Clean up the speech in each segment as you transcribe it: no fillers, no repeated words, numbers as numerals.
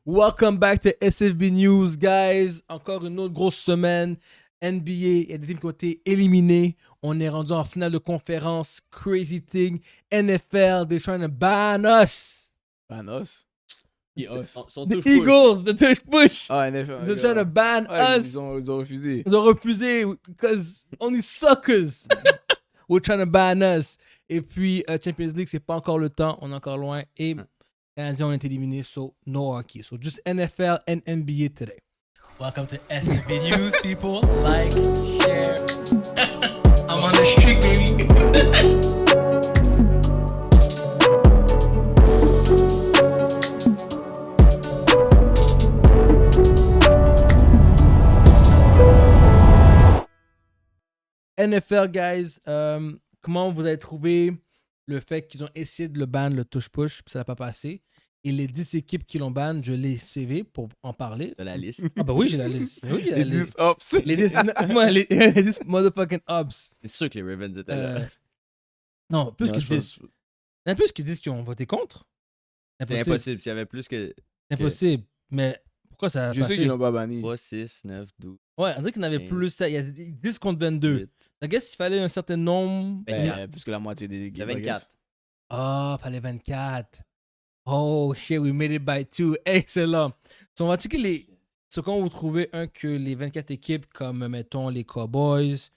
Welcome back to SFB News, guys. Encore une autre grosse semaine. NBA, il y a des teams qui ont été éliminés. On est rendu en finale de conférence. Crazy thing. NFL, they're trying to ban us. Ban us? Qui us? The Eagles, the touch push. Ah, NFL. They're trying to ban us. Ils ont refusé. Ils ont refusé because only suckers were trying to ban us. Et puis, Champions League, c'est pas encore le temps. On est encore loin. Et Canadiens ont été éliminés, so no hockey. So just NFL and NBA today. Welcome to SFB News, people. Like, share. I'm on the street, baby. NFL, guys, comment vous avez trouvé le fait qu'ils ont essayé de le ban, le touche-push, puis ça n'a pas passé? Et les 10 équipes qui l'ont ban, je l'ai CV pour en parler. De la liste. Ah bah oui, j'ai la liste. Mais oui, j'ai la Les liste. 10 ops. Les 10 motherfucking ops. C'est sûr que les Ravens étaient là. Non, plus Non, que je 10. Il y en a plus qui disent qu'ils ont voté contre. C'est impossible. S'il y avait plus que Impossible. Mais pourquoi ça a Je passé? sais qu'ils l'ont pas banni. 3, 6, 9, 12. Ouais, on dirait qu'il y en avait plus. Il y a 10 contre 22. 8. I guess qu'il fallait un certain nombre. Plus que la moitié des équipes. Il y a 24. Ah, fallait 24. Oh shit, we made it by 2. Excellent. So, on va checker les. So, quand vous trouvez que les 24 équipes, comme mettons les Cowboys,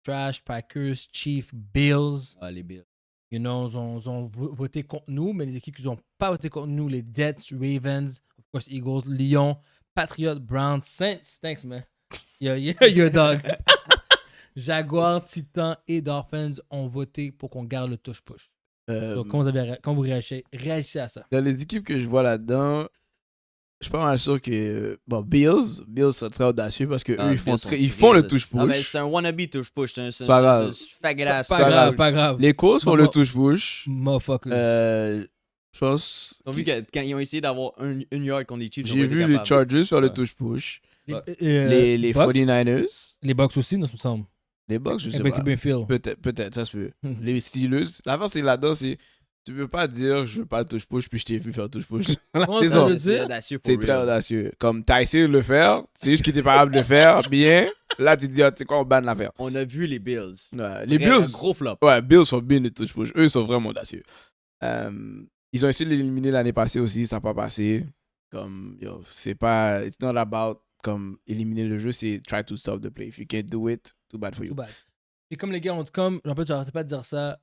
Trash, Packers, Chiefs, Bills, Ah, les Bills. you know, ils ont voté contre nous, mais les équipes qui n'ont pas voté contre nous, les Jets, Ravens, of course, Eagles, Lions, Patriots, Browns, Saints, thanks man. You're a dog. Jaguars, Titans et Dolphins ont voté pour qu'on garde le touche-push. Donc, quand vous réagissez à ça? Dans les équipes que je vois là-dedans, je suis pas mal sûr que. Bon, Bills sont très audacieux parce que eux, ils font le touche-push. Ah, mais c'est un wannabe touche-push. C'est pas grave. fagras. Pas grave. Les Colts font le touche-push. Motherfucker. Je pense. Ils ont vu que quand ils ont essayé d'avoir une yard contre les Chiefs, J'ai vu les Chargers faire le touche-push. Les Bucks? 49ers. Les Bucks aussi, nous, me semble. Les Bucks, je sais Avec pas. Mayfield. Peut-être, ça se peut. Les Steelers. L'affaire, c'est là-dedans, c'est. Tu peux pas dire je veux pas touche-push puis je t'ai vu faire touche-push. La Comment saison. ça veut dire? C'est très audacieux. Comme t'as essayé de le faire, c'est juste qu'il était pas capable de le faire bien. Là, tu dis, ah, tu sais quoi, on banne l'affaire. On a vu les Bills. Ouais, les Un Bills. gros flop. Ouais, Bills sont bien de touche-push. Eux, ils sont vraiment audacieux. Ils ont essayé de l'éliminer l'année passée aussi, ça n'a pas passé. Comme, yo, c'est pas. It's not about comme éliminer le jeu, c'est try to stop the play. If you can't do it, too bad for you. Too bad. Et comme les gars ont dit, comme, en fait, j'arrêtais pas de dire ça,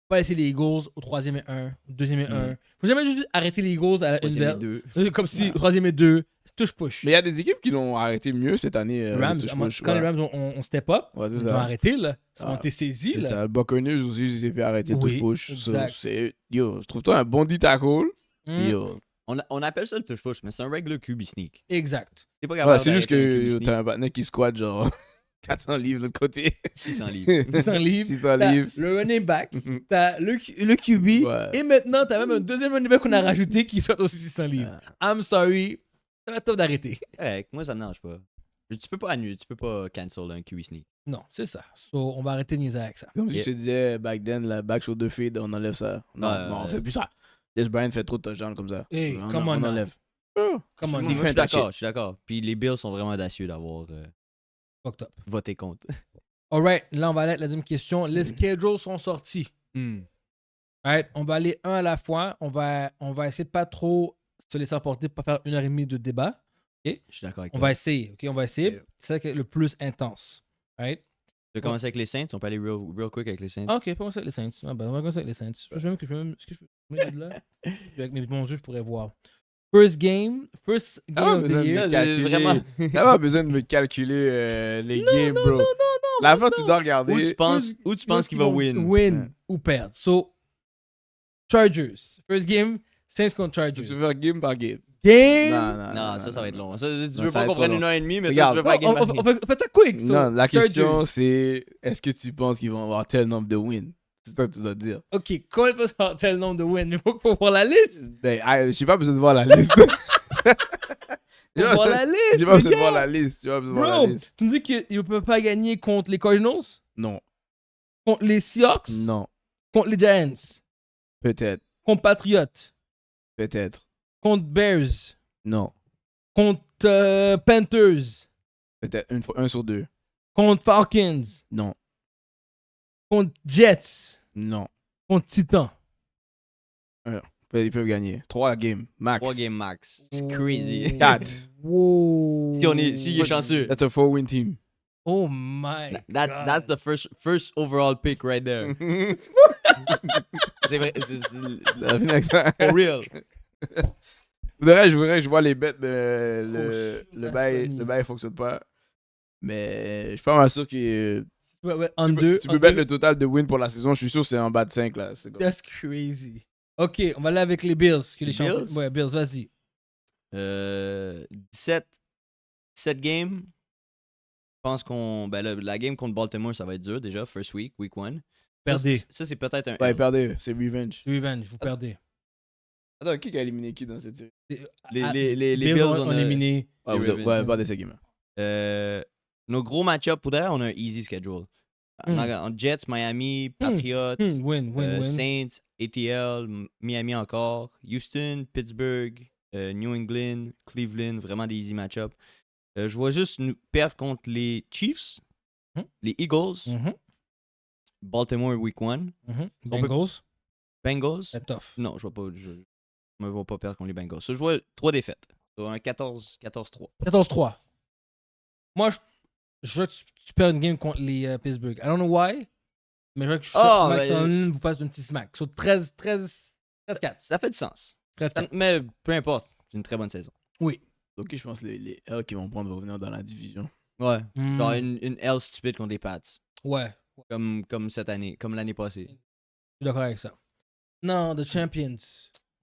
pas laisser les Eagles au 3e et 1, au 2e et 1. Faut jamais juste arrêter les Eagles à la une Troisième et belle. deux. Comme si, 3e et 2, touche-push. Mais il y a des équipes qui l'ont arrêté mieux cette année. Rams, touche-push, quand ouais. les Rams ont step up, Ouais, c'est ils ont ça. arrêté, là. Ils ont Ah, été saisis, C'est là. ça. Le Buccaneers aussi, j'ai fait arrêter Oui, touche-push. So, exact. yo, je trouve toi un bon D-tackle. Mm, Yo. On appelle ça le touche-push, mais c'est un regular QB sneak. Exact. C'est pas Ouais, capable c'est juste d'arrêter un que QB yo, sneak. t'as un partenaire qui squatte genre 400 livres de l'autre côté. 600 livres. 600 livres. 600 T'as livres. le running back, t'as le QB, Ouais. et maintenant, t'as même un deuxième running back qu'on a rajouté qui saute aussi 600 livres. I'm sorry. Ça va top d'arrêter. Ouais, moi, ça me dérange pas. Tu peux pas annuler, tu peux pas cancel un QB sneak. Non, c'est ça. So, on va arrêter de niaiser avec ça. Comme si je te disais, back then, la back shoulder feed, on enlève ça. Non, non, on fait plus ça. Des Bryant fait trop de touchdowns comme ça. Hey, on, come on on now. enlève. Come on, Moi, Il je fait suis un touch d'accord, it. je suis d'accord. Puis les Bills sont vraiment audacieux d'avoir fucked up. voté contre. Alright, là, on va aller avec la deuxième question. Les schedules sont sortis. Alright, on va aller un à la fois. On va essayer de pas trop se laisser emporter pour pas faire 1h30 de débat. Je suis d'accord avec On toi. va essayer, ok? On va essayer. C'est ça qui est le plus intense. Alright? Tu veux commencer avec les Saints? On peut aller real quick avec les Saints. Ah, ok, pas commencer avec les Saints. Ah, ben, on va commencer avec les Saints. Je sais même que je peux mettre de là. Avec mes bons jeux, je pourrais voir. First game Ah, of the besoin de year. me calculer. vraiment. T'as pas besoin de me calculer les games, bro. La fois, tu dois regarder. Où tu penses qu'il va win? Ouais. Ou perdre. So, Chargers. First game, Saints contre Tu Chargers. veux faire game par game. Game! Non, ça va être long. Ça, tu Non, veux ça pas va qu'on être prenne trop 1h30, mais Regarde, toi, tu veux pas game par game. On fait ça quick. So, Non, la question, Chargers. c'est est-ce que tu penses qu'ils vont avoir tel nombre de wins? C'est ça que tu dois dire. Ok, combien de fois ça tel nombre de wins? Il faut voir la liste. Ben, j'ai pas besoin de voir la liste. Faut voir la liste. J'ai pas besoin de les voir gars. la liste. J'ai pas besoin de voir Bro, la liste. tu me dis qu'ils ne peuvent pas gagner contre les Cardinals? Non. Contre les Seahawks? Non. Contre les Giants? Peut-être. Contre Patriots? Peut-être. Contre Bears? Non. Contre Panthers. Peut-être un sur deux. Contre Falcons. Non. Contre Jets. Non. Contre Titans. Ils peuvent gagner. 3 games, max. 3 games max. C'est crazy. 4. Wow. S'il est chanceux. That's a 4-win team. Oh my That's God. the first overall pick right there. C'est vrai. C'est La fin avec ça. for real. Je voudrais que je vois les bêtes, mais le that's bail funny. le bail fonctionne pas. Mais je suis pas mal sûr que Ouais, tu peux mettre le total de wins pour la saison. Je suis sûr que c'est en bas de 5 là. C'est comme- That's crazy. Ok, on va aller avec les Bills. Que les champions. Bills? Ouais, Bills, vas-y. 17 games. Je pense qu'on. Ben, la game contre Baltimore, ça va être dur déjà. First week 1. Perdez. Ça, c'est peut-être un. Ouais, L. perdez, c'est revenge. Revenge, vous perdez. Attends, qui a éliminé qui dans cette série? Les Bills Bills, ont on a- éliminé. Ah, Les vous avez Ravens. ouais, perdez ces games. Nos gros match-ups, pour d'ailleurs, on a un easy schedule. En Jets, Miami, Patriots, Win. Saints, ATL, Miami encore, Houston, Pittsburgh, New England, Cleveland, vraiment des easy match-ups. Je vois juste nous perdre contre les Chiefs, les Eagles, Baltimore Week 1, Bengals. Bengals. C'est tough. Non, je me vois pas perdre contre les Bengals. So, je vois 3 défaites. So, un 14-3. 14-3. Moi, je veux que tu perds une game contre les Pittsburgh. I don't know why, mais je veux que Mike Tomlin vous fasse un petit smack. Sur 13-4. Ça fait du sens. 13-4. Mais peu importe, c'est une très bonne saison. Oui. Ok, je pense que les L qui vont prendre vont venir dans la division. Ouais. Mm. Genre une L stupide contre les Pats. Ouais. Comme cette année, comme l'année passée. Je suis d'accord avec ça. Non, the champions.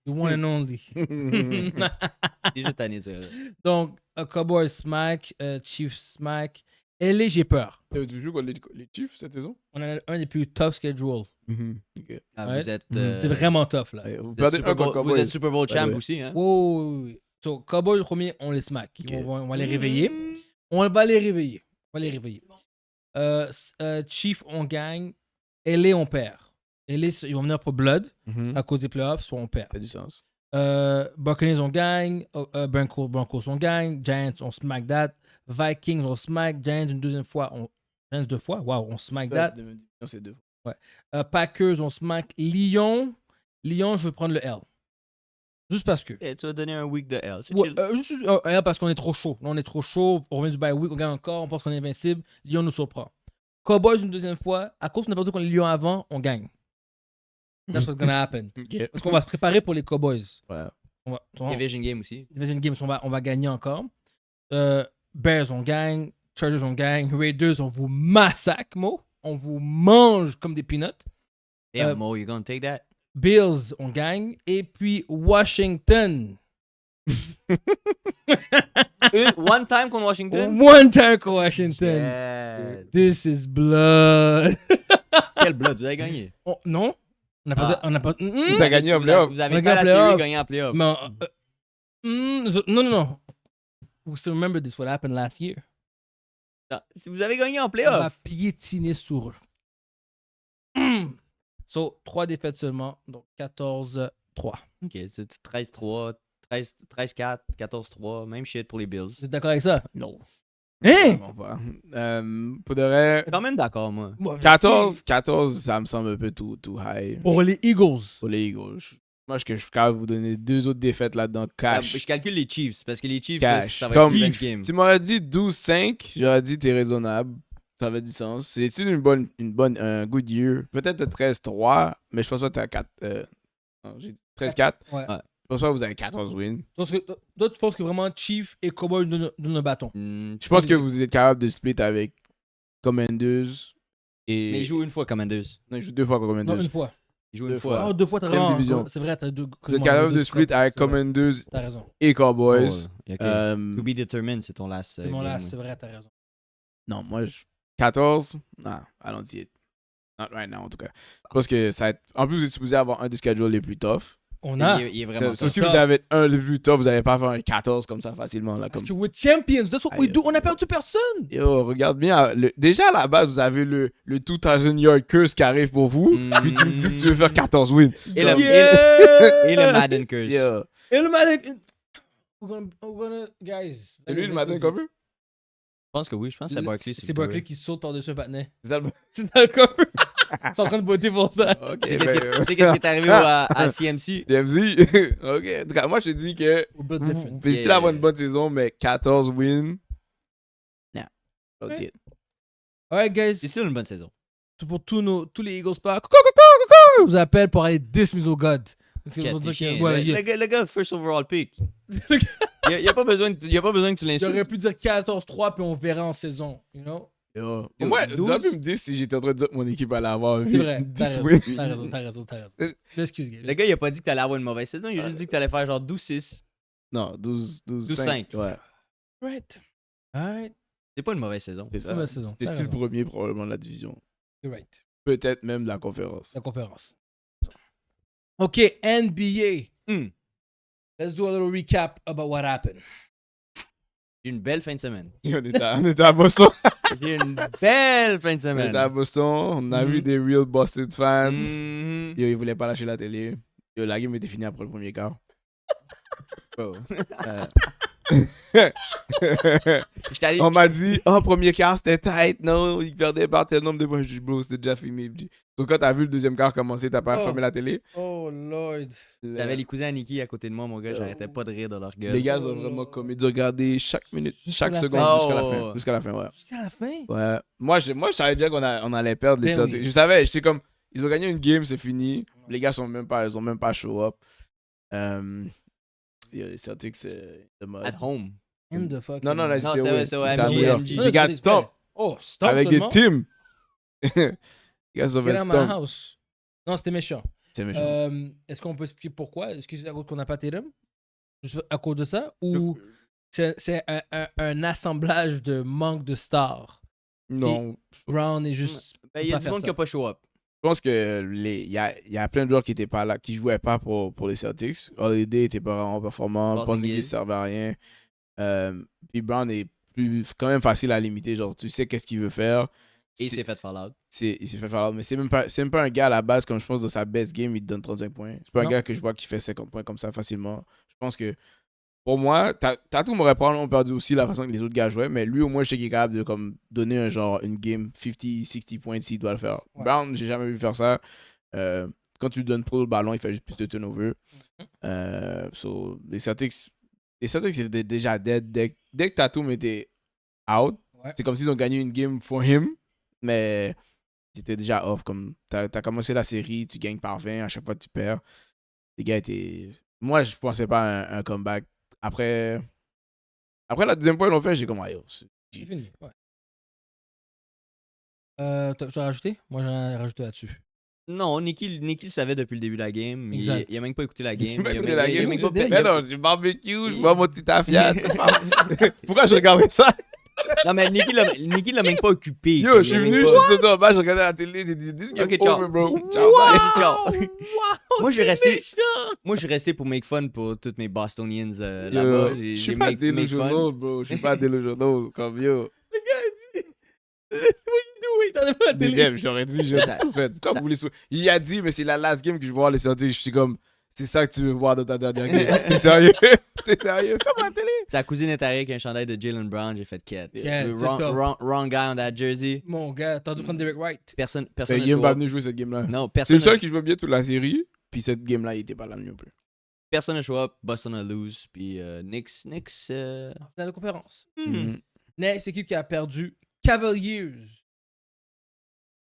The one and only. Déjà tanné, ça. Donc, Cowboys smack, Chiefs smack. LA, j'ai peur. Tu joues contre les Chiefs cette saison? On a un des plus tough schedules. Ok. Ah, Ouais. vous êtes. C'est vraiment tough, là. Ouais, vous vous êtes perdez Super un contre Bowl- vous Cowboys. êtes Super Bowl champ Ouais. aussi, hein? Oui. So, Cowboys, le premier, on les smack. Ok. On va les réveiller. On va les réveiller. Chiefs, on gagne. LA, on perd. LA, ils vont venir pour Blood à cause des playoffs, soit on perd. Ça fait du sens. Buccaneers, on gagne. Broncos, on gagne. Giants, on smack that. Vikings, on smack. Giants, une deuxième fois. Giants, 2 fois. Wow, on smack that. C'est 2 fois. Packers, on smack. Lyon, je veux prendre le L. Juste parce que. Eh, tu vas donner un week de L. C'est Ouais, chill. juste L parce qu'on est trop chaud. Là, on est trop chaud. On revient du bye week, on gagne encore. On pense qu'on est invincible. Lyon nous surprend. Cowboys, une deuxième fois. À cause qu'on a perdu contre les Lions avant, on gagne. That's what's gonna happen. Ok. Parce qu'on va se préparer pour les Cowboys. Ouais. Division game aussi. Division Games, on va gagner encore. Bears, on gagne. Chargers, on gagne. Raiders, on vous massacre, Mo. On vous mange comme des peanuts. Damn, Mo, you gonna take that? Bills, on gagne. Et puis Washington. One time contre Washington? One time contre Washington. Yeah. This is blood. Quel blood, vous avez gagné. Non? On n'a pas... Ah. On n'a pas... Vous avez gagné en playoff. Vous avez On a été à la gagné en série playoff. gagné en playoff. Non. We still remember this, what happened last year. Non, si vous avez gagné en On va playoff. piétiner sur eux. So, 3 défaites seulement. Donc, 14-3. Ok, c'est 13-3, 13-4, 14-3, même shit pour les Bills. Vous êtes d'accord avec ça? Non. Hein? Vraiment pas. Pour de vrai, Je suis quand même d'accord, moi. 14, ça me semble un peu too high. Pour les Eagles. Pour les Eagles. Moi, je suis capable de vous donner 2 autres défaites là-dedans. Cash. Je calcule les Chiefs, parce que les Chiefs, Cash. ça va Comme- être une bonne game. Tu m'aurais dit 12-5, j'aurais dit t'es raisonnable. Ça avait du sens. C'est un good year. Peut-être 13-3, mais je pense pas que t'as 4. Non, j'ai dit 13-4. Ouais. Ouais. Je pense pas que vous avez 14 wins. Parce que, toi, tu penses que vraiment Chief et Cowboys donnent un bâton. Je pense que vous êtes capable de split avec Commanders. Et... Mais ils jouent une fois, Commanders. Non, ils jouent 2 fois contre Non, Commanders. une fois. Ils jouent Deux une fois. fois. Oh, 2 fois, t'as Même raison. division. C'est vrai, t'as 2. Vous êtes capable de split avec Commanders T'as raison. et Cowboys. Oh, ok. Euh, To be determined, c'est ton last. C'est mon game, last, oui. c'est vrai, t'as raison. Non, moi, 14, non, I don't see it. Not right now, en tout cas. Parce que ça va être... En plus, vous êtes supposé avoir un des schedules les plus tough. On a. Il est vraiment. So, si tough. vous avez un des plus tough, vous n'allez pas faire un 14 comme ça facilement. Là, Parce comme... que we're champions, that's what we Aïe, do. On a aïe. perdu personne. Yo, regarde bien. Déjà, à la base, vous avez le 2000 yard curse qui arrive pour vous. Puis tu me dis que tu veux faire 14 wins. Et le, Yeah! et le Madden Curse. Yo. Et le Madden. Guys. C'est lui le matin allez, qu'on veut? Je pense que oui, je pense que c'est Barkley. C'est Barkley qui saute par-dessus un patinet. C'est ça le. C'est dans le cover. Ils sont en train de botter pour ça. Ok, Tu sais qu'est-ce qui est arrivé à CMC? DMZ. Ok. En tout cas, moi, je te dis que. We're built different. Vous pouvez still avoir une bonne saison, mais 14 wins. Non. That's it. Alright, guys. C'est still une bonne saison. Pour tous les Eagles Park, coucou, je vous appelle pour aller dismiss au God. Parce que Quel on va dire chien. que, ouais, Le gars, first overall pick. Il n'y a pas besoin que tu l'insultes. J'aurais pu dire 14-3 puis on verra en saison, you know? Yo. Yo, Ouais, 12. tu aurais pu me dire si j'étais en train de dire que mon équipe allait avoir C'est vrai. 10 wins. T'as raison. Excuse, Le gars, il a pas dit que t'allais avoir une mauvaise saison, il a juste dit que t'allais faire genre 12-6. Non, 12-5. 12-5. Ouais, Right. Alright. C'est pas une mauvaise saison. c'est ça. Mauvaise saison. C'était T'as style raison. premier probablement de la division. You're right. Peut-être même de la conférence. La conférence. OK, NBA. Let's do a little recap about what happened. J'ai eu une belle fin de semaine. On était à Boston. J'ai eu une belle fin de On semaine. était à Boston. On a Mhm. vu des real Boston fans. Mhm. Yo, ils voulaient pas lâcher la télé. Yo, la game était finie après le premier quart. Oh. Euh, On m'a dit, oh, premier quart, c'était tight. Non, ils perdaient par tel nombre de points. Je dis, bro, c'était déjà fini. Donc, quand t'as vu le deuxième quart commencer, t'as pas Oh. fermé la télé. Oh, Lord. J'avais les cousins à Nikki à côté de moi, mon gars, j'arrêtais pas de rire dans leur gueule. Les gars ont vraiment commis de regarder chaque minute, chaque la seconde fin. jusqu'à la Oh. fin. Jusqu'à la fin, ouais. Jusqu'à la fin? Ouais. Moi, je savais déjà on allait perdre les Ben Celtics. oui. Je savais, j'étais comme, ils ont gagné une game, c'est fini. Les gars ils ont même pas show up. Les Celtics, c'est de mode. At home. In the fuck. Non, c'est c'était vrai, ouais, c'est au c'était à MG, New York. MG. Les gars stomp Oh, stop avec des seulement? teams. Les gars sont Get fait out my stomp. house. Non, c'était méchant. C'est méchant. Est-ce qu'on peut expliquer pourquoi? Est-ce que c'est à cause qu'on n'a pas Tatum? Juste à cause de ça? Ou c'est un assemblage de manque de stars? Non. Brown est juste... Ben, il y a pas du faire monde ça. qui a pas show up. Je pense que il y a plein de joueurs qui étaient pas là, qui jouaient pas pour les Celtics. Holiday était pas vraiment performant. Porzingis. Porzingis servait à rien. Puis Brown est quand même facile à limiter. Genre, tu sais qu'est-ce qu'il veut faire. Et il s'est fait fall out. Il s'est fait faire mais c'est même pas un gars à la base, comme je pense, dans sa best game, il te donne 35 points. C'est pas Non. un gars que je vois qui fait 50 points comme ça facilement. Je pense que, pour moi, Tatum m'aurait probablement perdu aussi la façon que les autres gars jouaient, mais lui, au moins, je sais qu'il est capable de comme, donner une game 50, 60 points s'il doit le faire. Ouais. Brown, j'ai jamais vu faire ça. Quand tu lui donnes trop le ballon, il fait juste plus de turnover. Les Celtics étaient déjà dead. Dès que Tatum était out, Ouais. c'est comme s'ils ont gagné une game for him, mais c'était déjà off. Comme t'as commencé la série, tu gagnes par 20, à chaque fois tu perds. Les gars étaient. Moi, je pensais pas à un comeback. Après la deuxième fois, ils l'ont fait, j'ai comme, ah, yo, C'est fini, ouais. Tu as rajouté? Moi, j'en ai rajouté là-dessus. Non, Nicky le savait depuis le début de la game. Exact. Il a même pas écouté la game. J'ai Il a pas même- la il a game. même pas- Mais non, j'ai barbecue, je vois mon petit affiat. Pourquoi je regardais ça? Non, mais Nicky l'a même pas occupé. Yo, je suis Il a même venu, pas- je suis sorti en bas, je regardais la télé, j'ai dit, this game Ok, ciao. over, bro. Ciao, bye. Ciao. Moi, je suis resté- méchant! Moi, je suis resté pour make fun pour toutes mes Bostonians Yo, là-bas. je suis pas delusional, bro. Je suis pas delusional. Comme yo. Le gars a dit... What you doing? T'en as pas la Mais télé. Dev, je t'aurais dit, j'ai tout fait. Pourquoi vous voulez Il a dit, mais c'est la last game que je vois les sortir. Je suis comme, c'est ça que tu veux voir dans ta dernière game. T'es sérieux? T'es sérieux? Ferme la télé. Sa cousine est arrivée avec un chandail de Jalen Brown. J'ai fait quête. Yeah, Le c'est top. wrong guy on that jersey. Mon gars, t'as dû prendre Derek White. Personne Il ne est show pas up. venu jouer cette game-là. Non, C'est personne le seul qui jouait bien toute la série. Puis cette game-là, il était pas là non plus. personne ne show up. Boston a lose. Puis Knicks. Dans la conférence. Mhm. Next équipe qui a perdu, Cavaliers.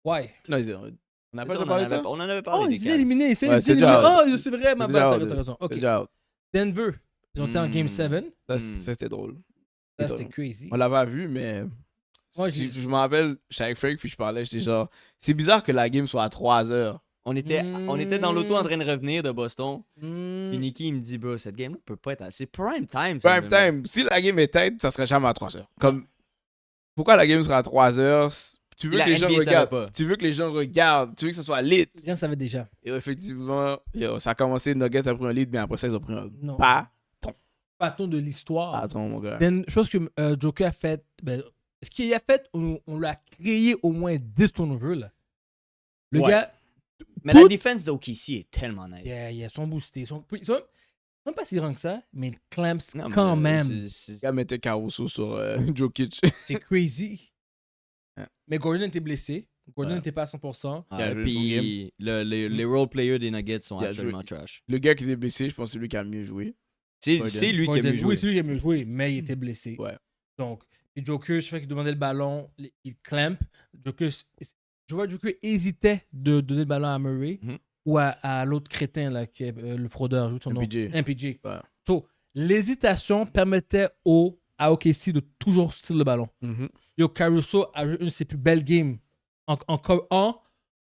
Why? Non, on n'a pas Ça, déjà parlé de ça? on en avait Oh, parlé des ils sont Cavs. éliminés. C'est Ouais, c'est éliminé. déjà Oh, c'est vrai, ma C'est bad, déjà t'as out. raison. C'est Ok. déjà out. Denver, ils ont été en Game 7. Ça, Hmm. c'était drôle. Ça, c'était crazy. On l'a pas vu, mais. Moi, je me rappelle, j'étais avec Frank, puis je parlais, j'étais genre, c'est bizarre que la game soit à 3 heures. On était dans l'auto en train de revenir de Boston. Hmm. Puis Nicky, il me dit, bro, cette game-là peut pas être assez prime time. Prime time, si la game est tête, ça serait jamais à 3 heures. Comme, pourquoi la game sera à 3 heures? Tu veux La que les gens NBA savait regardent. pas. Tu veux que les gens regardent. Tu veux que ça soit lit. Les gens savaient déjà. Et effectivement, ça a commencé, Nuggets a pris un lead, mais après ça, ils ont pris un Non. Bâton de l'histoire. Attends, mon gars. Then, je pense que Joker a fait. Ben, ce qu'il a fait, on l'a créé au moins 10 turnovers. Là. Le Ouais. gars, Mais Tout- la défense d'OKC est tellement nice. ils sont boostés. Même pas si grand que ça, mais il clamps Non, mais, quand même. c'est- Le gars mettait Caruso sur Jokic. C'est crazy. Ouais. Mais Gordon était blessé. Gordon Ouais. n'était pas à 100%. Il a joué le Puis les role players des Nuggets sont Il a absolument joué. trash. Le gars qui était blessé, je pense que c'est lui qui a le mieux joué. C'est Gordon. lui qui a Gordon, mieux joué. Oui, c'est lui qui a mieux joué, mais il était blessé. Ouais. Donc, puis Joker, chaque fois qu'il demandait le ballon, il clamp. Joker, je vois Joker hésitait de donner le ballon à Murray Mhm. ou à l'autre crétin, là, qui est le fraudeur, j'ai son nom. MPJ. MPJ. Ouais. So, l'hésitation permettait à OKC de toujours sortir le ballon. Yo, Caruso a joué une de ses plus belles games en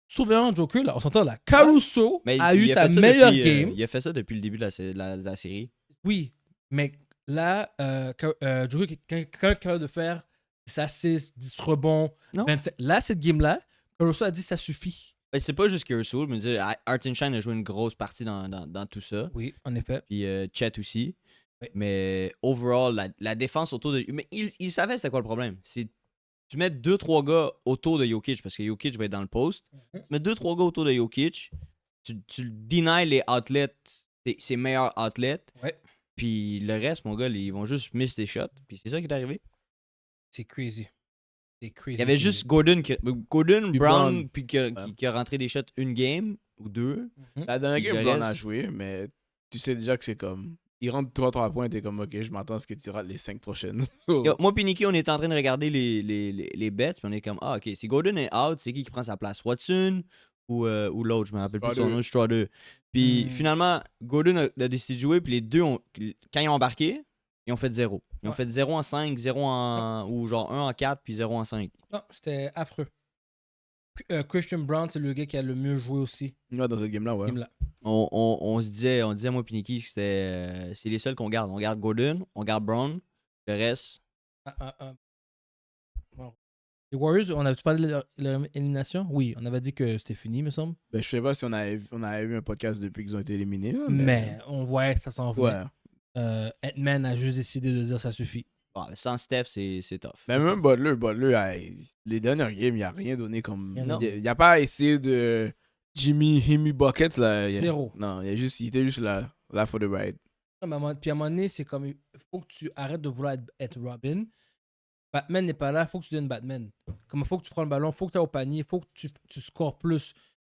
surveillant Joker, là, on s'entend là. Caruso Mais a eu il sa fait ça meilleure depuis, game. il a fait ça depuis le début de la série. Oui, mais là, Joker, quand est capable de faire 10 rebonds, Non. 25. Là, cette game-là, Caruso a dit ça suffit. Ben, c'est pas juste Caruso, je me dis, Hartenstein a joué une grosse partie dans tout ça. Oui, en effet. Puis Chet aussi. Oui. Mais overall, la défense autour de. Mais il savait c'était quoi le problème. C'est tu mets 2-3 gars autour de Jokic parce que Jokic va être dans le post. Tu mets 2-3 gars autour de Jokic. Tu denies les outlets, ses meilleurs outlets. Ouais. Puis le reste, mon gars, ils vont juste miss des shots. Puis c'est ça qui est arrivé. C'est crazy. C'est crazy. Il y avait juste Gordon, Puis Brown, Brown. puis qui a rentré des shots une game ou deux. La dernière Le game, Brown a reste- joué, mais tu sais déjà que c'est comme. Il rentre 3 points, t'es comme, ok, je m'attends à ce que tu rates les 5 prochaines. So, Yo, moi puis Nicky, on est en train de regarder les bets, puis on est comme, ah, ok, si Gordon est out, c'est qui prend sa place? Watson ou l'autre, je me rappelle plus son nom, Strider. Puis finalement, Gordon a décidé de jouer, puis les deux, quand ils ont embarqué, ils ont fait 0. Ils ont Ouais. fait 0 en 5, 0 en. ou genre 1 en 4, puis 0 en 5. Non, c'était affreux. Christian Brown, c'est le gars qui a le mieux joué aussi. ouais, dans cette game-là, ouais. Game-là. On se disait, moi puis Nicky, que c'est les seuls qu'on garde. On garde Gordon, on garde Brown, le reste. Bon. Les Warriors, on avait parlé de leur élimination? Oui, on avait dit que c'était fini, me semble. Ben, je sais pas si on avait eu un podcast depuis qu'ils ont été éliminés. Là, Mais on voit que ça s'en venait. Ouais. Ant-Man a juste décidé de dire ça suffit. Bon, sans Steph, c'est tough. Mais même Butler, les dernières games, il a rien donné comme. Non. Il a pas essayé de Jimmy Buckets, là. Zéro. Non, il était juste là for the ride. Non, mais puis à un moment donné, c'est comme il faut que tu arrêtes de vouloir être Robin. Batman n'est pas là, il faut que tu deviennes Batman. Comme il faut que tu prends le ballon, il faut que tu ailles au panier, il faut que tu scores plus.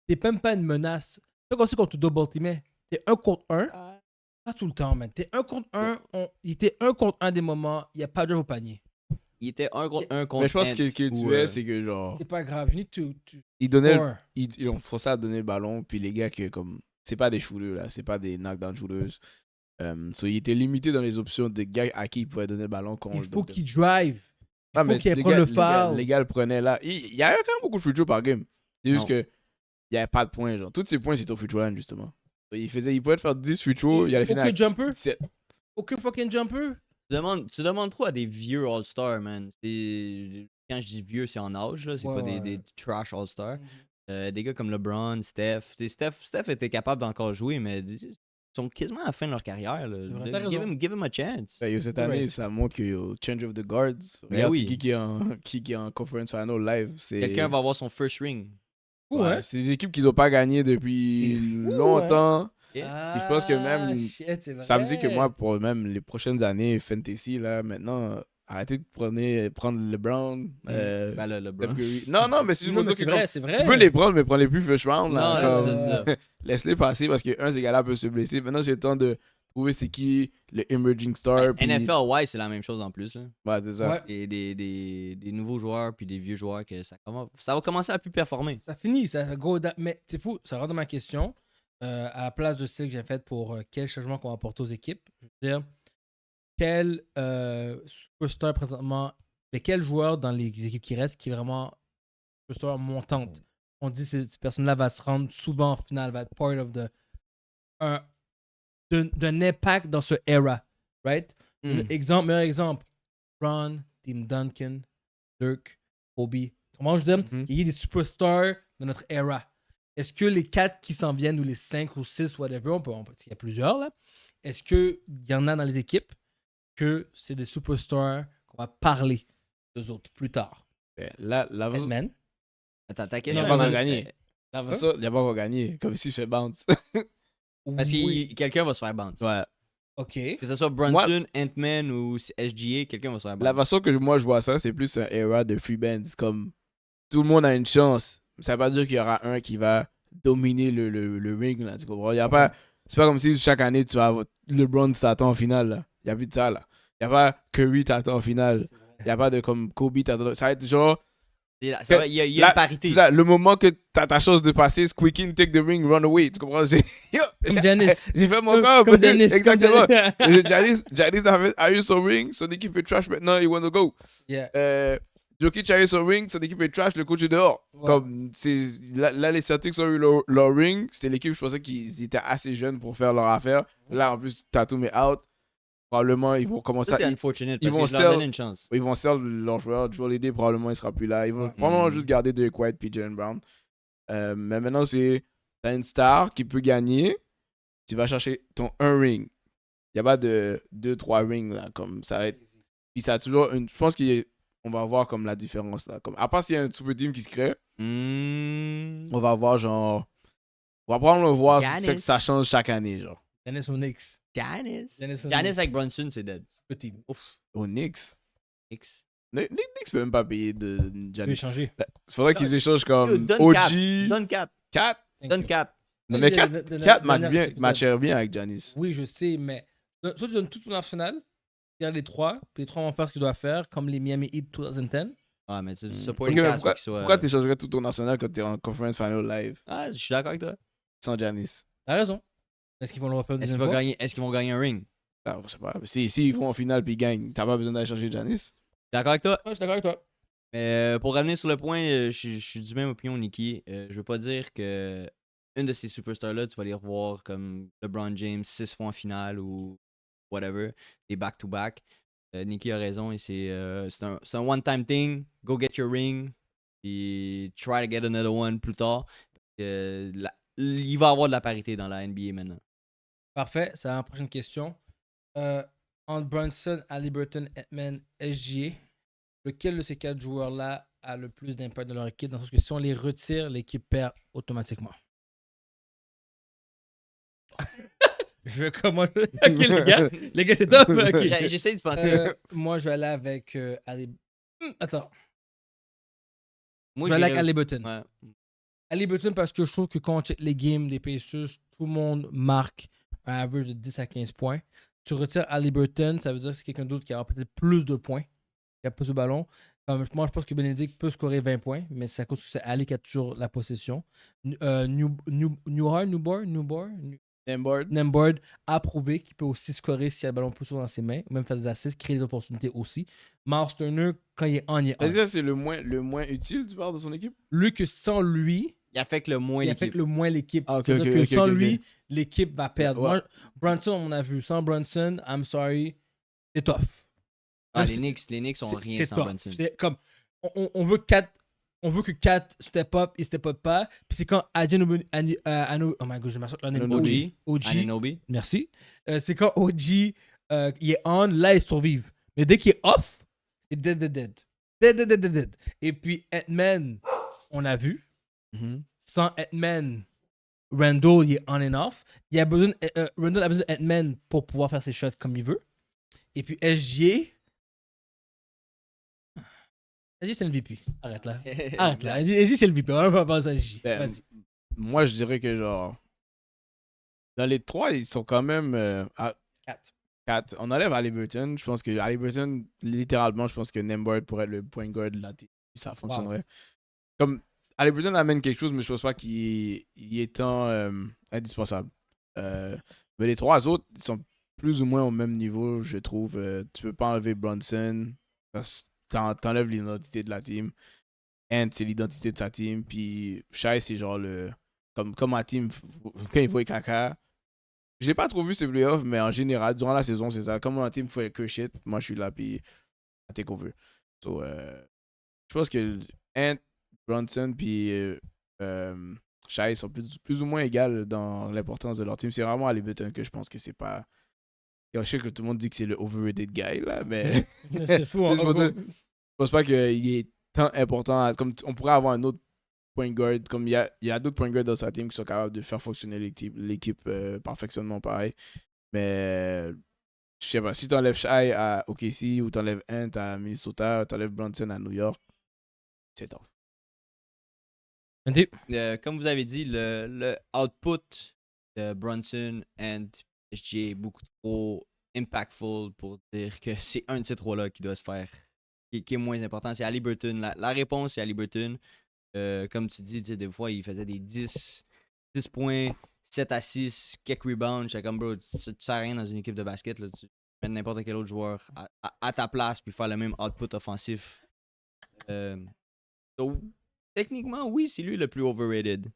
T'es même pas une menace. C'est comme si quand tu double teamais, t'es 1 contre 1. Pas tout le temps, man. T'es 1 contre 1. Il était 1 contre 1 des moments, il n'y a pas de jeu au panier. Il était 1 contre 1 contre Mais je pense Ant que ce qu'il ou, tuait, c'est que genre. C'est pas grave. You need to Ils donnaient. score. Ils ont forcé à donner le ballon, puis les gars, que comme. C'est pas des shooters, là. C'est pas des knockdown shooters. So, il était limité dans les options de gars à qui il pouvait donner le ballon. Il faut qu'il drive. Il Ah, faut mais qu'il les prenne le gars, foul. les gars le prenaient là. Il y avait quand même beaucoup de free throw par game. C'est juste Non. que il n'y avait pas de points. Genre. Tous ces points, c'était au free throw line, justement. Il pouvait te faire 10 free throw, il allait finir Aucun avec jumper. 17. Aucun fucking jumper. Tu demandes trop à des vieux All-Stars, man. Quand je dis vieux, c'est en âge, là. C'est Ouais, pas ouais. des trash All-Stars. Des gars comme LeBron, Steph. Steph était capable d'encore jouer, mais ils sont quasiment à la fin de leur carrière. Là. vrai, t'as raison. Give him a chance. Ben, cette Ouais. année, ça montre que change of the guards. Ben Regarde, oui. c'est qui est en conference final live. C'est Quelqu'un va avoir son first ring. Ouais, c'est des équipes qu'ils n'ont pas gagné depuis C'est fou, longtemps. Yeah. Puis je pense que même- Shit, c'est vrai. Ça me dit que moi, pour même les prochaines années fantasy, là, maintenant, arrêtez de prendre LeBron. Ben là, Steph LeBron. Curry. Non, mais c'est juste Non, pour mais dire c'est que vrai, comme, c'est vrai. tu peux les prendre, mais prends-les plus first round. Non, Là, non, comme- c'est ça. Laisse-les passer parce que ces gars-là peuvent se blesser. Maintenant, j'ai le temps de trouver c'est qui le emerging star. puis- NFL, ouais, c'est la même chose en plus. Là. Ouais, c'est ça. Ouais. Et des nouveaux joueurs puis des vieux joueurs que ça va commencer à plus performer. Ça finit, ça go down. Mais c'est fou, ça rentre dans ma question. À la place de celle que j'ai faite pour quel changement qu'on va apporter aux équipes, je veux dire, quel superstar présentement, mais quel joueur dans les équipes qui restent qui est vraiment superstar montante. On dit que cette personne-là va se rendre souvent en finale, va être part of d'un impact dans ce era, right? Meilleur exemple, Ron, Tim Duncan, Dirk, Kobe. Comment je dis? Mhm. Il y a des superstars de notre era. Est-ce que les 4 qui s'en viennent, ou les 5 ou 6, whatever, il y a plusieurs là, est-ce qu'il y en a dans les équipes que c'est des superstars qu'on va parler d'eux autres plus tard? Ben, Là, Ant-Man? Attends, ta il question. n'y a pas est- encore gagné. Il n'y a pas encore gagné. Comme si je fais bounce. Parce Oui. que quelqu'un va se faire bounce. Ouais. OK. Que ce soit Brunson, Ant-Man ou SGA, quelqu'un va se faire La façon que moi je vois ça, c'est plus un era de free bands. Comme tout le monde a une chance. Ça veut pas dire qu'il y aura un qui va dominer le ring. Là, tu comprends? C'est pas comme si chaque année tu vas LeBron t'attend en finale. Là. Il n'y a plus de ça. Là. Il n'y a pas Curry t'attend en finale. Il n'y a pas de comme Kobe t'attend. Ça va être genre. Il y a une parité. C'est ça, le moment que t'as ta chance de passer, squeak in, take the ring, run away. Tu comprends? Comme Giannis. J'ai fait mon job. Comme Giannis. Exactement. Giannis a eu son ring, son équipe est trash maintenant, il want to go. Yeah. Jokic a eu son ring, son équipe est trash, le coach est dehors. Ouais. Comme, là, les Celtics ont eu leur ring. C'était l'équipe, je pensais qu'ils étaient assez jeunes pour faire leur affaire. Là, en plus, Tatum est out. Probablement, ils vont commencer Ça, c'est à. unfortunate ils parce vont que je leur donne une chance. Ils vont sell leur joueur. Joel Embiid, probablement, il sera plus là. Ils vont probablement juste garder Derek White puis Jalen Brown. Mais maintenant, t'as une star qui peut gagner. Tu vas chercher ton un ring. Il n'y a pas de 2-3 rings, là. Comme ça va être. Puis ça a toujours une. Je pense qu'on va voir comme la différence, là. Comme, à part s'il y a un super team qui se crée, on va voir, genre. On va probablement voir que ça change chaque année, genre. Giannis ou Knicks. Giannis Giannis avec Brunson, c'est dead. Petit. Ouf. Au Knicks. X. Knicks peut même pas payer de Tu peux Giannis. échanger. Il faudrait qu'ils échangent comme Donne OG. Donne 4. 4. Donne 4. Non, mais 4 Dernière- matcherait bien avec Giannis. Oui, je sais, mais soit tu donnes tout ton arsenal, il y a les trois, puis les trois vont faire ce qu'ils doivent faire, comme les Miami Heat 2010. Ah, mais tu Ok, supportes mais 4 pourquoi tu échangerais tout ton arsenal quand t'es en conference final live Ah, je suis d'accord avec toi. sans Giannis? T'as raison. Est-ce qu'ils vont le refaire une Est-ce deuxième fois? qu'ils vont gagner un ring? Ah, je sais pas. Si ils vont en finale puis ils gagnent, t'as pas besoin d'aller chercher Giannis. D'accord avec toi? Ouais, je suis d'accord avec toi. Pour revenir sur le point, je suis du même opinion, Nikki. Je veux pas dire que une de ces superstars-là, tu vas les revoir comme LeBron James 6 fois en finale ou whatever, des back-to-back. Nikki a raison et c'est un one-time thing. Go get your ring et try to get another one plus tard. Il va y avoir de la parité dans la NBA maintenant. Parfait, c'est la prochaine question. Entre Brunson, Haliburton, Ant-Man, SGA, lequel de ces quatre joueurs-là a le plus d'impact dans leur équipe? Dans le sens que si on les retire, l'équipe perd automatiquement. Je veux comment. Ok, les gars, c'est top. Ok. J'essaie de penser. Moi, je vais aller avec Attends. Moi, je vais aller avec j'irais aussi- Haliburton. Ouais. Haliburton parce que je trouve que quand on check les games des Pacers, tout le monde marque un average de 10 à 15 points. Tu retires Haliburton, ça veut dire que c'est quelqu'un d'autre qui aura peut-être plus de points, qui a plus de ballons. Moi, je pense que Benedict peut scorer 20 points, mais c'est à cause que c'est Ali qui a toujours la possession. Nembhard a prouvé qu'il peut aussi scorer s'il y a le ballon plus souvent dans ses mains, ou même faire des assists, créer des opportunités aussi. Miles Turner, quand il est on, il est on. C'est-à-dire c'est le moins utile, tu parles de son équipe? Lui, que sans lui, Il affecte le moins il l'équipe. affecte le moins l'équipe. Ah, ok, C'est-à-dire ok, que ok, sans ok, lui, ok. l'équipe va perdre. Ouais. Moi, Brunson, on a vu. Sans Brunson, I'm sorry, c'est tough. Ah, Même les Knicks ont c'est- rien c'est sans tough. Brunson. C'est comme, on veut que 4 step up et step up pas. Puis c'est quand oh my god, je m'assure OG. Anunoby. Merci. C'est quand OG il est on, là, ils survivent. Mais dès qu'il est off, c'est dead. Dead. Et puis, Ant-Man, on a vu. Sans Ant-Man, Randall, il est on and off. Randall a besoin d'Ant-Man pour pouvoir faire ses shots comme il veut. Et puis, SGA, c'est le VP. Arrête là. SGA, c'est le VP. On va pas parler de SGA. Ben, Vas-y. moi, je dirais que genre. Dans les trois, ils sont quand même à 4. On enlève Haliburton. Je pense que Haliburton, littéralement, je pense que Nembhard pourrait être le point guard de la team. Ça fonctionnerait. Comme Haliburton amène quelque chose, mais je pense pas qu'il est tant indispensable. Mais les trois autres, ils sont plus ou moins au même niveau, je trouve. Tu peux pas enlever Brunson. Parce que t'enlèves l'identité de la team. Ant, c'est l'identité de sa team. Puis Shai, c'est genre le. Comme ma team, quand il voit Kaka. Je l'ai pas trop vu ce playoff, mais en général, durant la saison, c'est ça. Comme ma team fait que shit, moi je suis là, puis à take over. So, je pense que Ant, Brunson, puis Shai sont plus ou moins égales dans l'importance de leur team. C'est vraiment Haliburton que je pense que c'est pas. Je sais que tout le monde dit que c'est le overrated guy, là, mais. C'est fou. Je pense pas qu'il est tant important. Comme on pourrait avoir un autre point guard. Comme il y a d'autres point guards dans sa team qui sont capables de faire fonctionner l'équipe parfaitement pareil. Mais je sais pas, si t'enlèves Shai à OKC ou t'enlèves Ant à Minnesota, t'enlèves Brunson à New York, c'est tough. Andy? Comme vous avez dit, le output de Brunson and SG est beaucoup trop impactful pour dire que c'est un de ces trois-là qui doit se faire, qui est moins important. C'est Haliburton. La réponse, c'est Haliburton. Comme tu dis, des fois, il faisait des 10 points, 7 assists, quelques rebounds. J'étais comme, bro, tu sers à rien dans une équipe de basket. Là. Tu mets n'importe quel autre joueur à ta place puis faire le même output offensif. Donc, techniquement, oui, c'est lui le plus overrated.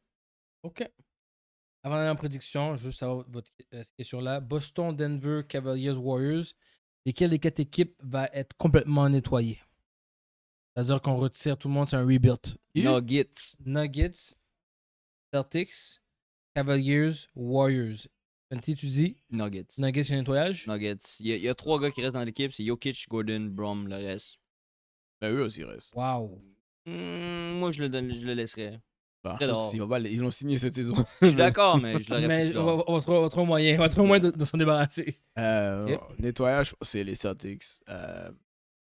OK. Avant d'aller en prédiction, juste savoir votre question-là. Boston, Denver, Cavaliers, Warriors. Lesquelles des 4 équipes va être complètement nettoyée? C'est-à-dire qu'on retire tout le monde, c'est un rebuild. Nuggets. Nuggets, Celtics, Cavaliers, Warriors. Fenty, tu dis Nuggets. Nuggets, c'est un nettoyage? Nuggets. Il y a 3 gars qui restent dans l'équipe. C'est Jokic, Gordon, Brom, le reste. Mais eux aussi restent. Wow. Moi, je le laisserais. Bah, Très drôle. ils l'ont signé cette saison. Je suis d'accord, mais je l'aurais Mais fait. on va trouver un moyen. On va trouver un moyen de s'en débarrasser. Yep. Nettoyage, c'est les Celtics.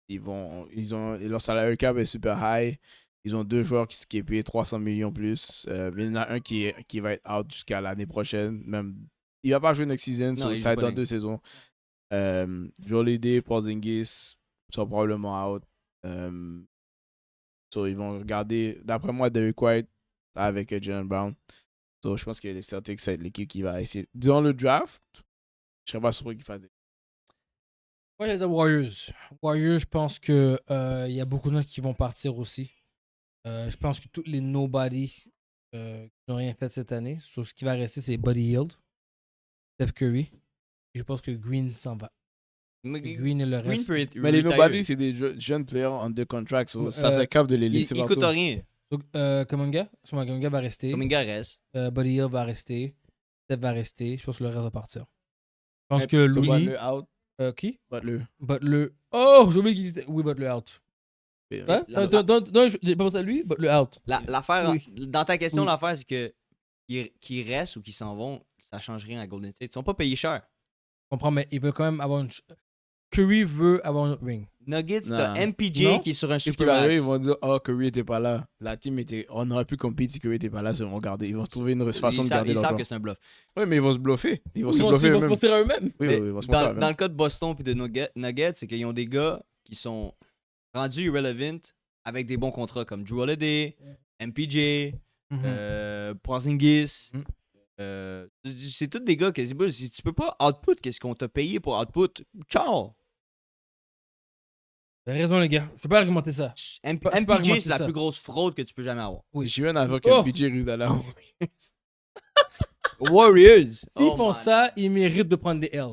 Leur salary cap est super high. Ils ont 2 joueurs qui est payé 300 millions plus. Il y en a un qui va être out jusqu'à l'année prochaine. Même, il va pas jouer next season, Non, il ça va joue être pas dans 2 saisons. Joel Embiid, Porzingis sont probablement out. Ils vont regarder, d'après moi, Derrick White avec Jalen Brown. Je pense que les Celtics, ça va être l'équipe qui va essayer. Durant le draft, je serais pas surpris qu'ils fassent des... Moi, j'ai les Warriors. Warriors, je pense qu'il y a beaucoup de gens qui vont partir aussi. Je pense que tous les nobody qui n'ont rien fait cette année, sauf ce qui va rester, c'est Buddy Hield, Steph Curry. Et je pense que Green s'en va. Green et le reste. Mais les nobody, c'est des jeunes players under contract. Ça serait grave de les laisser Il coûte rien. Kuminga va rester. Kuminga reste. Buddy Hield va rester. Steph va rester. Je pense que le reste va partir. Je pense que Louis... Louis... Butler out. Qui? Butler. Oh, j'ai oublié qu'il disait... Oui, Butler out. Hein? Non, j'ai pas pensé à lui, Butler out. L'affaire, Oui. dans ta question, Oui. l'affaire, c'est que qu'ils restent ou qu'ils s'en vont, ça change rien à Golden State. Ils sont pas payés cher. Je comprends, mais il veut quand même avoir une... Curry veut avoir un autre ring. Nuggets, Non. t'as MPJ Non. qui est sur un Qu'est-ce qui super va arriver? Ils max. vont dire, oh, Curry était pas là. La team était... On aurait pu compéter si Curry était pas là. Ils vont trouver une façon de garder Ils leur savent joueur. que c'est un bluff. Oui, mais ils vont se bluffer. Ils vont Ils se vont bluffer se eux-mêmes. mentir à eux-mêmes. Oui, Mais ils vont se mentir dans eux-mêmes. le cas de Boston et de Nuggets, c'est qu'ils ont des gars qui sont rendus irrelevant avec des bons contrats comme Drew Holiday, MPJ, Porzingis. C'est tous des gars que si tu peux pas output, qu'est-ce qu'on t'a payé pour output? Ciao! T'as raison, les gars. Je peux pas argumenter ça. peux pas MPJ, argumenter c'est la ça. plus grosse fraude que tu peux jamais avoir. Oui. J'ai eu un aveu que Oh! PJ risque d'aller en- Warriors! S'ils font ça, ils méritent de prendre des L.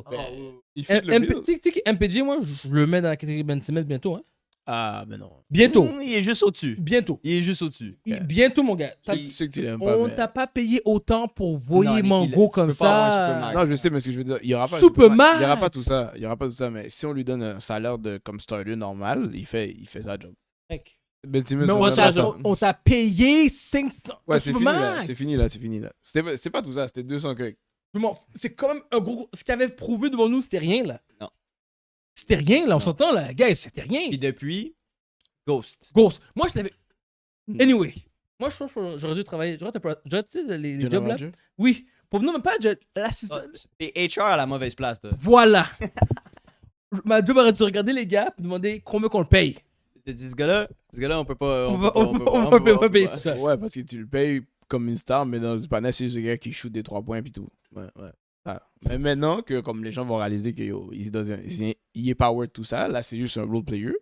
Il fait le bill. Tu sais que MPJ, moi, je le mets dans la catégorie Ben Simmons bientôt. Hein? Ah, mais non. Bientôt. Il est juste au-dessus. Bientôt. Il est juste au-dessus. Bientôt, mon gars. Tu sais que tu l'aimes pas, On mais... t'a pas payé autant pour Non, voyer Nicky, Mango tu comme peux pas avoir un ça. Supermax. Non, je sais, mais ce que je veux dire, il y aura pas un Supermax! Il y aura pas tout ça. Il y aura pas tout ça, mais si on lui donne un salaire de comme starter normal, il fait sa job. Mec. Ben Simmons, Mais on a pas ça. on t'a payé 500. Ouais, c'est fini là. Supermax. C'est fini là. C'était pas tout ça, c'était 200 que... C'est quand même un gros. Ce qu'il avait prouvé devant nous, c'était rien, là. Non. C'était rien, là. On Non. s'entend, là. Guys, c'était rien. Puis depuis, Ghost. Ghost. Moi, je l'avais. Anyway. Moi, je pense que j'aurais dû travailler. J'aurais tu sais, les jobs là. Oui. Pour venir même pas l'assistant. T'es HR à la mauvaise place, toi. Voilà. Ma job aurait dû regarder les gars et demander combien qu'on le paye. T'as dit, ce gars-là, on peut pas. On peut pas payer tout ça. Ouais, parce que tu le payes comme une star, mais dans le panel, c'est juste le gars qui shoot des 3 points puis tout. Ouais. Ah. Mais maintenant que comme les gens vont réaliser qu'il est powered tout ça, là c'est juste un role player.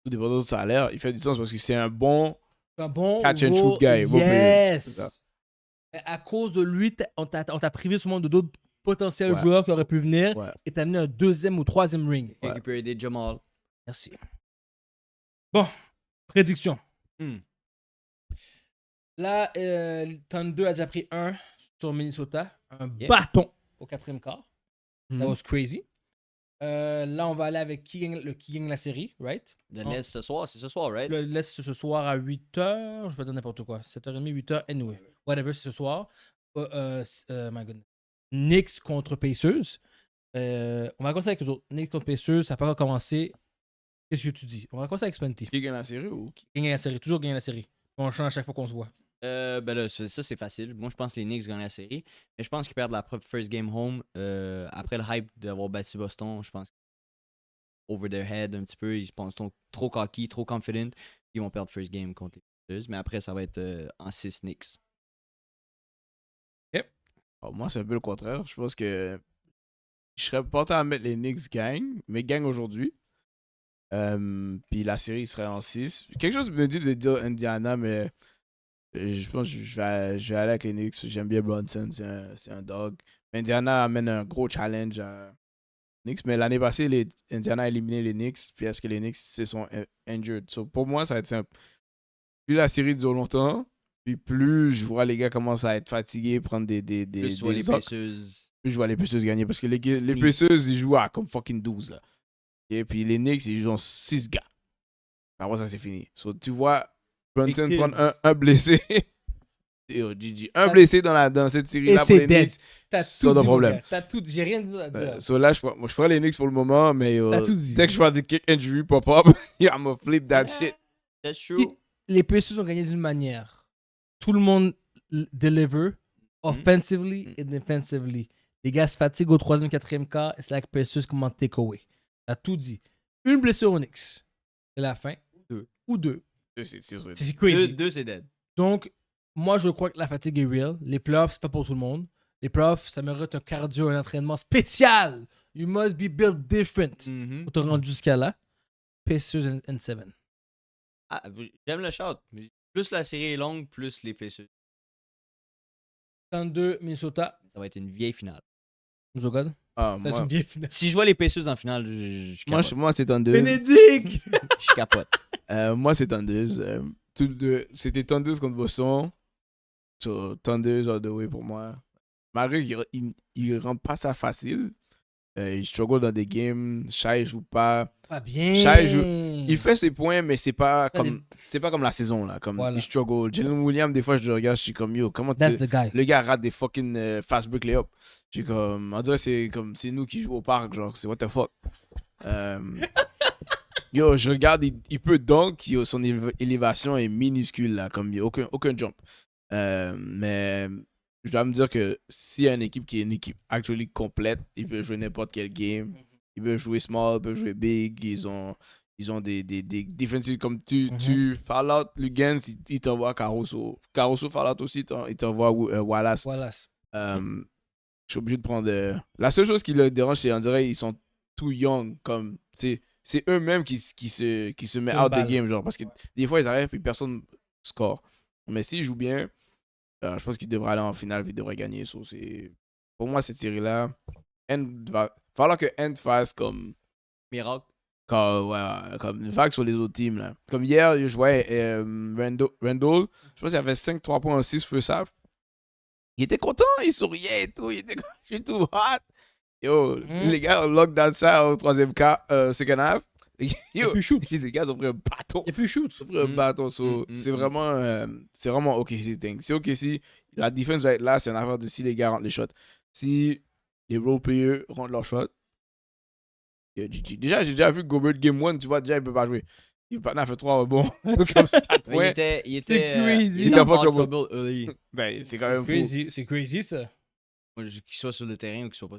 Tout dépend de son salaire, il fait du sens parce que c'est un bon catch and shoot guy. Role player. C'est ça. Yes. Mais à cause de lui, on t'a privé sûrement de d'autres potentiels Ouais. joueurs qui auraient pu venir Ouais. et t'as amené un 2e ou 3e ring. Quelqu'un qui peut aider Jamal. Merci. Bon, prédiction. Là, Thunder a déjà pris 1 sur Minnesota. Un Yeah. bâton au 4e quart. That Mhm. was crazy. Là, on va aller avec qui gagne la série, right? Le l'Est ce soir, c'est ce soir, right? Le laisse ce soir à 8h. Je vais pas dire n'importe quoi. 7h30, 8h, anyway. Whatever, c'est ce soir. My goodness. Knicks contre Pacers. On va commencer avec les autres. Knicks contre Pacers, ça n'a pas encore commencé. Qu'est-ce que tu dis? On va commencer avec Spenty. Qui gagne la série ou qui? Gagner la série, toujours gagner la série. On change à chaque fois qu'on se voit. Ben là, ça c'est facile. Moi, je pense que les Knicks gagnent la série. Mais je pense qu'ils perdent la first game home. Après le hype d'avoir battu Boston, je pense over their head un petit peu. Ils se pensent trop cocky, trop confident. Ils vont perdre first game contre les Pacers. Mais après, ça va être en 6 Knicks. Oh, moi, c'est un peu le contraire. Je pense que je serais porté à mettre les Knicks gagnent, mais gagnent aujourd'hui. Puis la série serait en 6. Quelque chose me dit de dire Indiana, mais je pense que je vais aller avec les Knicks. J'aime bien Brunson, c'est un dog. Indiana amène un gros challenge à Knicks, mais l'année passée, Indiana a éliminé les Knicks, puis est-ce que les Knicks se sont injured. So, pour moi, ça va être simple. Plus la série dure longtemps, puis plus je vois les gars commencer à être fatigués, prendre des Plus soit les zocs, Pacers. plus je vois les Pacers gagner, parce que les Sneak. Pacers, ils jouent à comme fucking 12, là. Et puis les Knicks, ils jouent en 6 gars. Après ça, c'est fini. So, tu vois Brunson Les prendre kids. un blessé. Yo, GG. Un blessé dans cette série-là pour c'est les dead. Knicks. T'as Sans tout dit, mon problème. gars. T'as tout dit. J'ai rien d'autre à dire. So là, je prends les Knicks pour le moment, mais T'as tout dit. dès que je vois des kick injury pop-up, I'm gonna flip that shit. That's true. Les Pacers ont gagné d'une manière. Tout le monde deliver offensively et defensively. Les gars se fatiguent au 3e, 4e quart et c'est là que Pacers commence take away. T'as tout dit. Une blessure au Knicks. C'est la fin. Ou deux. C'est crazy. Deux, c'est dead. Donc, moi, je crois que la fatigue est real. Les playoffs, c'est pas pour tout le monde. Les playoffs, ça mérite un cardio, un entraînement spécial. You must be built different pour te rendre jusqu'à là. Pacers and 7. Ah, j'aime le shot. Plus la série est longue, plus les Pacers. 32 Minnesota. Ça va être une vieille finale. Zogad. Ah, C'est moi, une vieille finale. Si je vois les Pacers en finale, je capote. moi, c'est Thunder. Bénédicte! Je capote. Moi, c'est Thunder. C'était Thunder contre Boston. So, Thunder all the way pour moi. Malgré qu'il rend pas ça facile. Il struggle dans des games. Shai joue pas. Pas bien. Shai joue. Il fait ses points, mais c'est pas Ça, comme la saison, là. Comme Voilà. il struggle. Jalen Williams, des fois, je le regarde, je suis comme, yo, comment That's the guy. le gars rate des fucking fast break layup. Je suis comme, on dirait que c'est nous qui jouons au parc, genre, c'est what the fuck. Yo, je regarde, il peut dunk, yo, son élévation est minuscule, là, comme il n'y a aucun jump. Mais je dois me dire que s'il y a une équipe qui est une équipe actually complète, il peut jouer n'importe quel game. Il peut jouer small, il peut jouer big. Ils ont des defensive comme tu Fallout, Lugans, il t'envoie Caruso. Caruso Fallout aussi, il t'envoie Wallace. Wallace. Je suis obligé de prendre. La seule chose qui le dérange, c'est on dirait ils sont too young. Comme, c'est eux-mêmes qui se mettent out the game. Genre, parce que des fois, ils arrivent et personne score. Mais s'ils jouent bien, je pense qu'ils devraient aller en finale et ils devraient gagner. So, pour moi, cette série-là, va falloir que End fasse comme. Miracle. Comme une vague sur les autres teams. Là. Comme hier, je voyais Randall. Je pense qu'il avait 5-3 points en 6 feu sap. Il était content, il souriait et tout. Il était comme, je suis tout hot. Yo, les gars ont lock dans ça au 3e quart, second half. Yo, les gars ont pris un bâton. Il a pu shoot. Ils ont pris un bâton. C'est vraiment OKC thing. Si OKC, la défense va être là, c'est une affaire de si les gars rentrent les shots. Si les role players rentrent leurs shots, déjà, j'ai déjà vu Gobert Game 1, tu vois, déjà, il peut pas jouer. Il a fait 3 rebonds. Comme 4 points. Il était crazy. il Il était a en pas foul trouble. trouble early. Ben, c'est quand même fou. Crazy. C'est crazy, ça. Qu'il soit sur le terrain ou qu'il soit pas.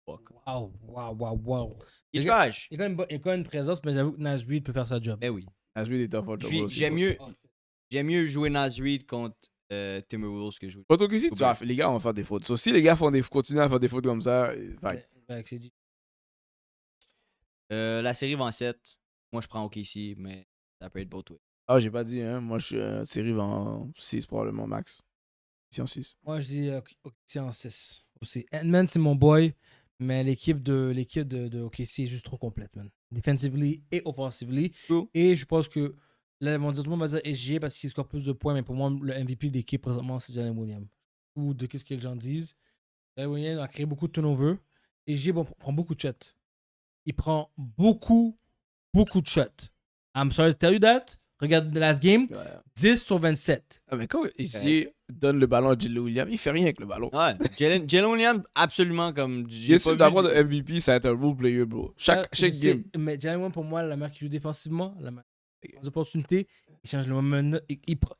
Fuck. Wow. Il est Les gars, trash. Il y a quand même une présence, mais j'avoue que Nas Reed peut faire sa job. Ben oui. Ashby est en foul trouble aussi. J'aime mieux jouer Nas Reed contre Timberwolves que jouer. Contre OKC, les gars vont faire des fautes. So, si les gars continuent à faire des fautes comme ça, Ouais, la série va en 7. Moi, je prends OKC, mais ça peut être both ways. Ah, j'ai pas dit, hein. Moi, je suis série va en 6 probablement, max. Si en 6. moi, je dis OKC en 6 aussi. Ant-Man, c'est mon boy, mais l'équipe de OKC est juste trop complète, man. Defensively et offensively. True. Et je pense que là, tout le monde va dire SGA parce qu'il score plus de points, mais pour moi, le MVP de l'équipe présentement, c'est Jalen Williams. Ou de qu'est-ce que les gens disent. Jalen Williams a créé beaucoup de turnovers. SGA prend beaucoup de shots. Il prend beaucoup de shots. I'm sorry to tell you that, Regarde the last game, Ouais. 10 sur 27. Ah, mais quand ici donne le ballon à Jalen Williams, il fait rien avec le ballon. Ouais, Jalen Williams, absolument comme. Il est sûr d'avoir de MVP, ça va être un role player, bro. Chaque Je sais, game. mais Jalen Williams, pour moi, la meilleure qui joue défensivement, la meilleure opportunité, il change le momentum,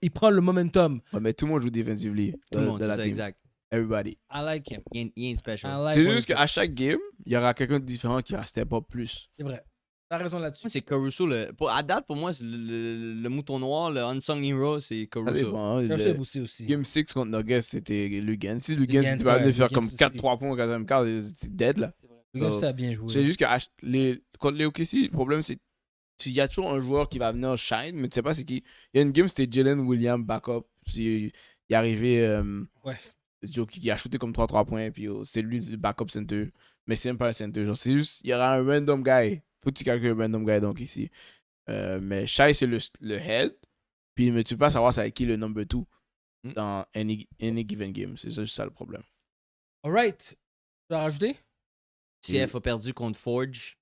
il prend le momentum. Ouais, mais tout le monde joue defensively. Tout le monde, de c'est la ça, team. exact. Everybody. I like him. Il est special. I like C'est what juste he qu'à chaque game, il y aura quelqu'un de différent qui va step up plus. C'est vrai. T'as raison là-dessus. Moi, c'est Caruso. À date, pour moi, c'est le mouton noir, le unsung hero, c'est Ça Caruso. dépend. Hein, Je le sais aussi. Game 6 contre Nuggets, c'était Lugan. Si Lugan, Lugan, tu vas venir ouais, faire Lugan comme aussi. 4-3 points au 4e quart, c'est dead là. Le gars, So, ça a bien joué. C'est juste que contre les OKC, le problème, c'est qu'il y a toujours un joueur qui va venir shine, mais tu sais pas c'est qui. Il y a une game, c'était Jalen Williams backup. Il est arrivé. Ouais. Qui a shooté comme 3 points, puis c'est lui le backup center. Mais c'est même pas un center. Genre, c'est juste, il y aura un random guy. Faut que tu calcules un random guy donc ici. Mais Shai, c'est le head. Puis, mais tu peux pas savoir c'est avec qui le number 2 dans any given game. C'est juste ça le problème. Alright. Tu as rajouté? CF a perdu contre Forge.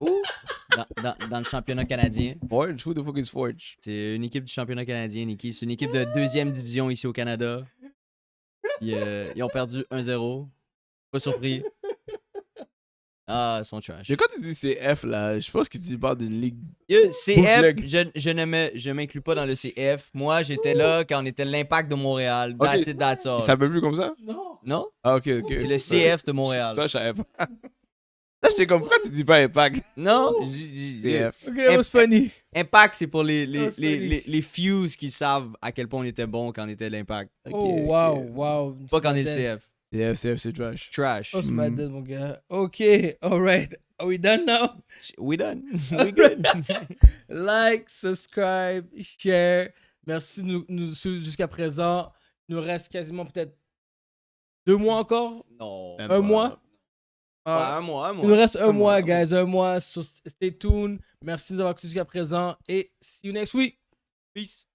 Dans le championnat canadien. Forge? Who the fuck is Forge? C'est une équipe du championnat canadien, Nikki. C'est une équipe de 2e division ici au Canada. Ils ont perdu 1-0. Pas surpris. Ah, ils sont trash. Mais quand tu dis CF, là, je pense que tu parles d'une ligue. CF, Bootleg. je m'inclus pas dans le CF. Moi, j'étais là quand on était l'Impact de Montréal. Ok. That's it, that's all. Il s'appelle plus comme ça? Non. Non? Ah, ok. C'est le CF de Montréal. Toi, je savais pas. Là, j'étais comme, pourquoi tu dis pas Impact? Non? CF. Ok, that was funny. Impact, c'est pour les funny. fews qui savent à quel point on était bon quand on était l'Impact. Ok, Oh, ok. wow. Pas quand on est le CF. CF, c'est trash. Trash. Oh, c'est ma dead, mon gars. Ok, alright. Are we done now? We done. We good. Like, subscribe, share. Merci de nous suivre jusqu'à présent. Il nous reste quasiment peut-être 2 mois encore. Non. Même Un pas. mois. Un mois. Il nous reste un mois, mois. guys. Un mois. So stay tuned. Merci d'avoir écouté jusqu'à présent. Et see you next week. Peace.